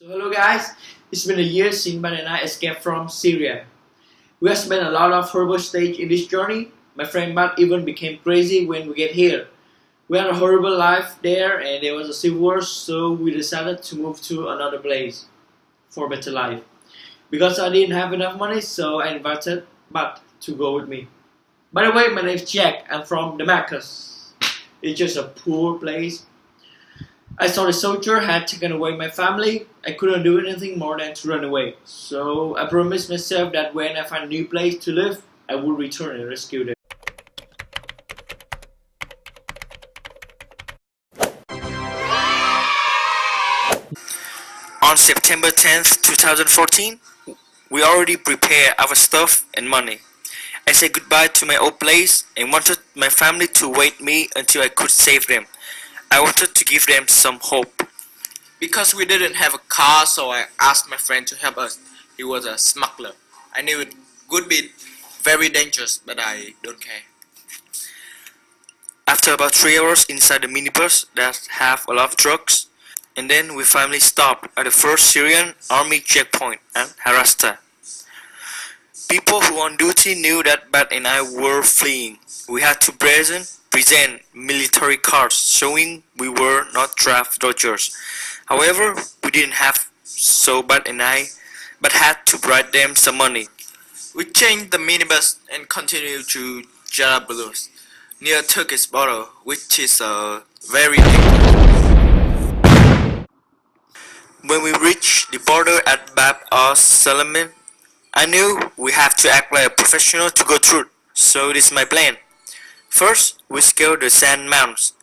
So hello guys, it's been a year since Ban and I escaped from Syria. We have spent a lot of horrible stage in this journey. My friend Bat even became crazy when we get here. We had a horrible life there and there was a civil war, so we decided to move to another place for a better life. Because I didn't have enough money, so I invited Bat to go with me. By the way, my name is Jack. I'm from Damascus. It's just a poor place. I saw the soldier had taken away my family. I couldn't do anything more than to run away. So I promised myself that when I find a new place to live, I would return and rescue them. On September 10th, 2014, we already prepared our stuff and money. I said goodbye to my old place and wanted my family to wait me until I could save them. I wanted to give them some hope. Because we didn't have a car, so I asked my friend to help us. He was a smuggler. I knew it would be very dangerous, but I don't care. After about 3 hours inside the minibus that have a lot of drugs, and then we finally stopped at the first Syrian army checkpoint at Harasta. People who on duty knew that Bat and I were fleeing. We had to present military cards showing we were not draft dodgers. However, we didn't have, so Bat and I had to bribe them some money. We changed the minibus and continued to Jarablus, near Turkish border, which is very dangerous. When we reached the border at Bab al-Salamin, I knew we have to act like a professional to go through, so this is my plan. First, we scaled the sand mounds,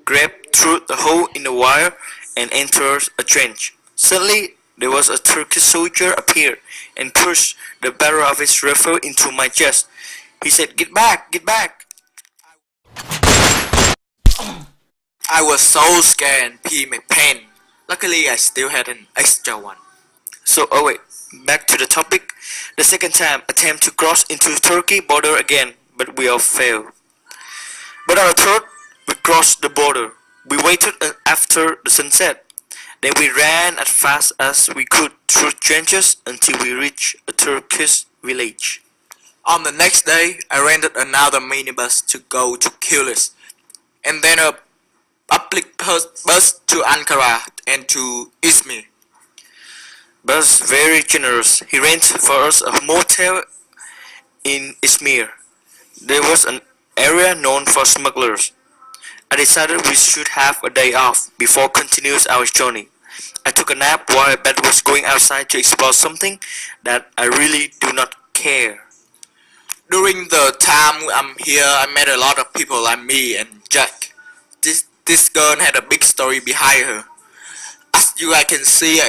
grabbed through the hole in the wire, and entered a trench. Suddenly, there was a Turkish soldier appeared and pushed the barrel of his rifle into my chest. He said, "Get back, get back!" I was so scared and peed my pants. Luckily, I still had an extra one. So, back to the topic. The second time, attempt to cross into Turkey border again, but we all failed. But on the third, we crossed the border. We waited after the sunset. Then we ran as fast as we could through trenches until we reached a Turkish village. On the next day, I rented another minibus to go to Kilis, and then a public bus to Ankara and to Izmir. Bus very generous. He rented for us a motel in Izmir. There was an area known for smugglers. I decided we should have a day off before continuing our journey. I took a nap while Bat was going outside to explore something that I really do not care. During the time I'm here, I met a lot of people like me and Jack. This girl had a big story behind her. As you guys can see,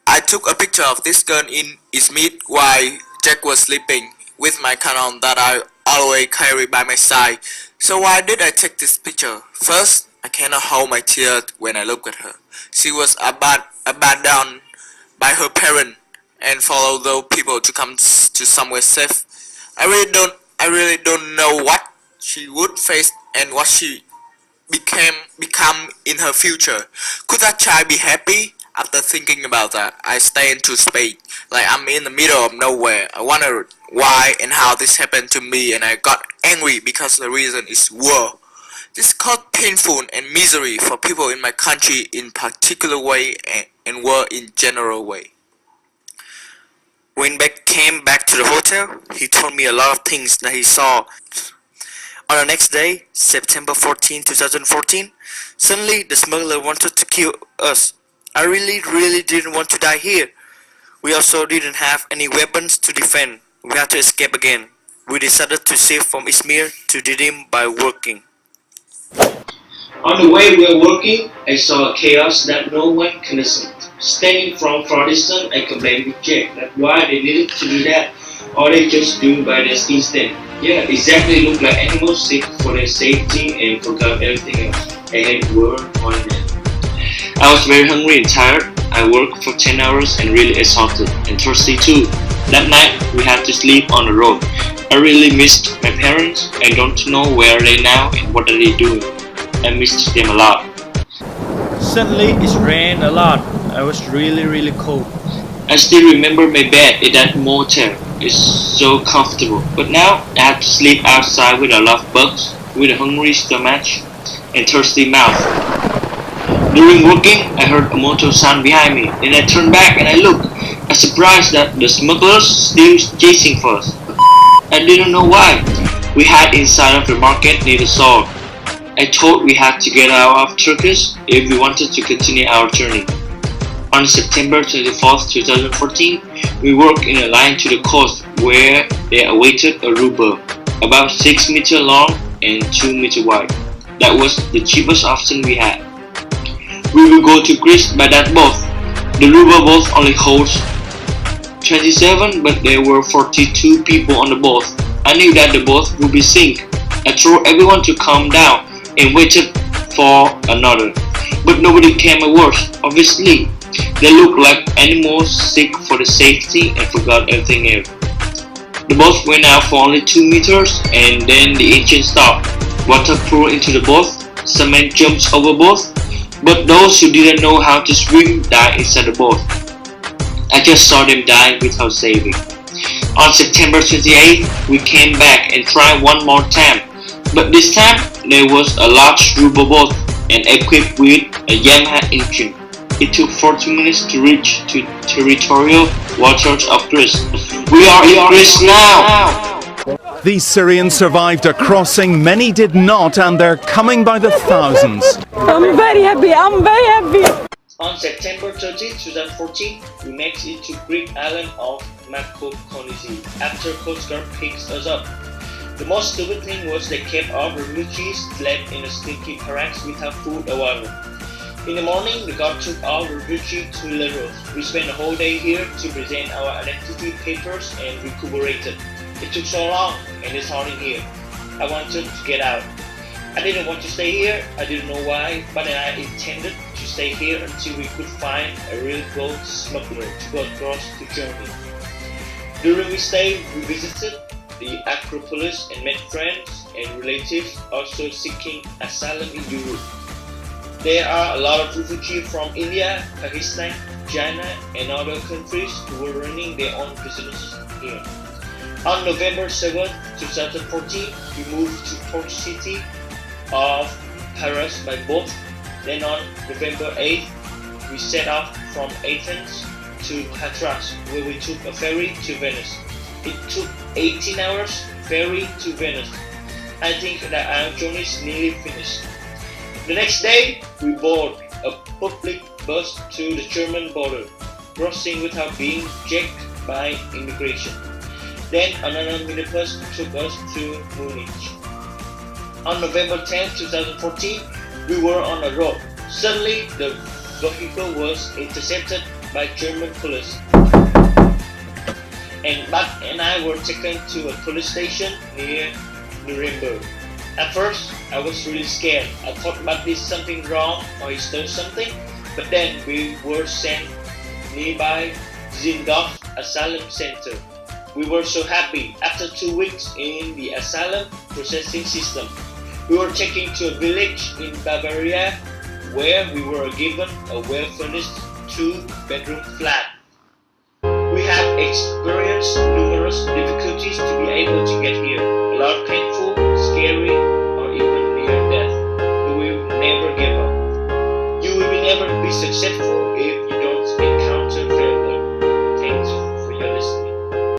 I took a picture of this girl in Izmir while Jack was sleeping with my Canon that I always carry by my side. So why did I take this picture? First, I cannot hold my tears when I look at her. She was abandoned by her parents and followed those people to come to somewhere safe. I really don't know what she would face and what she become in her future. Could that child be happy? After thinking about that, I stay into space, like I'm in the middle of nowhere. I wondered why and how this happened to me, and I got angry because the reason is war. This caused painful and misery for people in my country in particular way and war in general way. When Beck came back to the hotel, he told me a lot of things that he saw. On the next day, September 14, 2014, suddenly the smuggler wanted to kill us. I really didn't want to die here. We also didn't have any weapons to defend. We had to escape again. We decided to sail from Izmir to Didim by walking. On the way we were walking, I saw a chaos that no one can listen. Standing from far distance, I complained with Jack that why they needed to do that, or they just do by their instinct. Yeah, exactly, look like animals seek for their safety and forgot everything else. I had word on that. I was very hungry and tired. I worked for 10 hours and really exhausted and thirsty too. That night, we had to sleep on the road. I really missed my parents. I don't know where they are now and what are they doing. I missed them a lot. Suddenly, it rained a lot. I was really cold. I still remember my bed in that motel. It's so comfortable. But now I have to sleep outside with a lot of bugs, with a hungry stomach and thirsty mouth. During working, I heard a motor sound behind me. Then I turned back and I looked. I was surprised that the smugglers still chasing for us. I didn't know why. We hid inside of the market near the store. I thought we had to get out of Turkish if we wanted to continue our journey. On September 24th, 2014, we worked in a line to the coast where they awaited a rubber, about 6 meters long and 2 meters wide. That was the cheapest option we had. We will go to Greece by that boat. The rubber boat only holds 27, but there were 42 people on the boat. I knew that the boat would be sink. I told everyone to calm down and waited for another. But nobody came a word. Obviously, they looked like animals sick for the safety and forgot everything else. The boat went out for only 2 meters and then the engine stopped. Water poured into the boat. Some men jumped overboard, but those who didn't know how to swim died inside the boat. I just saw them die without saving. On September 28th, we came back and tried one more time, but this time there was a large rubber boat and equipped with a Yamaha engine. It took 40 minutes to reach to territorial waters of Greece. We are in Greece now! These Syrians survived a crossing, many did not, and they're coming by the thousands. I'm very happy. On September 30, 2014, we made it to Greek island of Mykonos after Coast Guard picked us up. The most stupid thing was they kept our refugees left in a stinky barracks without food or water. In the morning, the guard took our refugees to Leros. We spent the whole day here to present our identity papers and recuperated. It took so long and it's hard in here. I wanted to get out. I didn't want to stay here, I didn't know why, but I intended to stay here until we could find a real gold smuggler to go across to Germany. During we stayed, we visited the Acropolis and met friends and relatives also seeking asylum in Europe. There are a lot of refugees from India, Pakistan, China and other countries who were running their own businesses here. On November 7, 2014, we moved to port city of Paris by boat. Then on November 8th, we set off from Athens to Patras, where we took a ferry to Venice. It took 18 hours ferry to Venice. I think that our journey is nearly finished. The next day, we boarded a public bus to the German border, crossing without being checked by immigration. Then another minibus took us to Munich. On November 10, 2014, we were on a road. Suddenly, the vehicle was intercepted by German police. And Bart and I were taken to a police station near Nuremberg. At first, I was really scared. I thought Bart did something wrong or he stole something. But then we were sent nearby Zindorf Asylum Center. We were so happy. After 2 weeks in the asylum processing system, we were taken to a village in Bavaria where we were given a well-furnished 2-bedroom flat. We have experienced numerous difficulties to be able to get here.